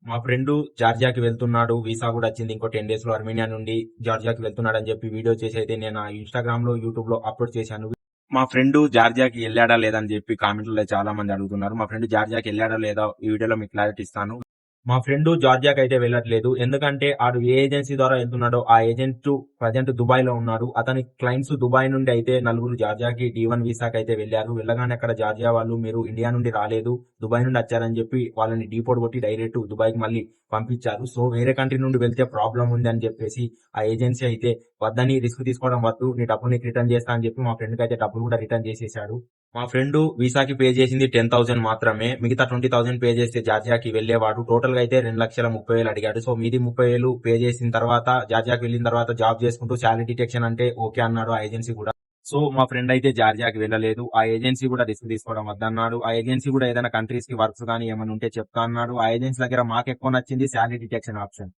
మా ఫ్రెండ్ జార్జియాకి వెళ్తున్నాడు. వీసా కూడా వచ్చింది. ఇంకో 10 డేస్ లో అర్మేనియా నుండి జార్జియాకి వెళ్తున్నాడు అని చెప్పి వీడియో చేసి అయితే నేను ఇన్స్టాగ్రామ్ లో, యూట్యూబ్ లో అప్లోడ్ చేశాను. మా ఫ్రెండ్ జార్జియాకి వెళ్ళాడా లేదా అని చెప్పి కామెంట్లలో చాలా మంది అడుగుతున్నారు. మా ఫ్రెండ్ జార్జియాకి వెళ్ళాడా లేదా ఈ వీడియోలో మీకు క్లారిటీ ఇస్తాను. మా ఫ్రెండ్ జార్జియాకి అయితే వెళ్ళట్లేదు. ఎందుకంటే ఆడు ఏ ఏజెన్సీ ద్వారా వెళ్తున్నాడో ఆ ఏజెంట్ ప్రజెంట్ దుబాయ్ లో ఉన్నాడు. అతని క్లయింట్స్ దుబాయ్ నుండి అయితే నలుగురు జార్జియాకి D1 వీసాకి అయితే వెళ్ళారు. వెళ్ళగానే అక్కడ జార్జియా వాళ్ళు మీరు ఇండియా నుండి రాలేదు, దుబాయ్ నుండి వచ్చారని చెప్పి వాళ్ళని డీపోర్ట్ కొట్టి డైరెక్ట్ దుబాయ్ కి మళ్ళీ పంపించారు. సో వేరే కంట్రీ నుండి వెళ్తే ప్రాబ్లం ఉంది అని చెప్పేసి ఆ ఏజెన్సీ అయితే వద్దని, రిస్క్ తీసుకోవడం వద్దు, నీ డబ్బు నీకు రిటర్న్ చేస్తా అని చెప్పి మా ఫ్రెండ్ కి అయితే డబ్బులు కూడా రిటర్న్ చేసేసాడు. మా ఫ్రెండ్ వీసాకి పే చేసింది 10,000 మాత్రమే. మిగతా 20,000 పే చేస్తే జార్జియాకి వెళ్లేవాడు. టోటల్ గా అయితే 2,30,000 అడిగాడు. సో మీది 30,000 పే చేసిన తర్వాత జార్జియాకి వెళ్ళిన తర్వాత జాబ్ చేసుకుంటూ శాలరీ డిటెక్షన్ అంటే ఓకే అన్నాడు ఆ ఏజెన్సీ కూడా. సో మా ఫ్రెండ్ అయితే జార్జియాకి వెళ్ళలేదు. ఆ ఏజెన్సీ కూడా రిస్క్ తీసుకోవడం వద్దన్నాడు. ఆ ఏజెన్సీ కూడా ఏదైనా కంట్రీస్ కి వర్క్స్ కానీ ఏమైనా ఉంటే చెప్తా అన్నాడు. ఆ ఏజెన్సీ దగ్గర మాకు ఎక్కువ నచ్చింది శాలరీ డిటెక్షన్ ఆప్షన్.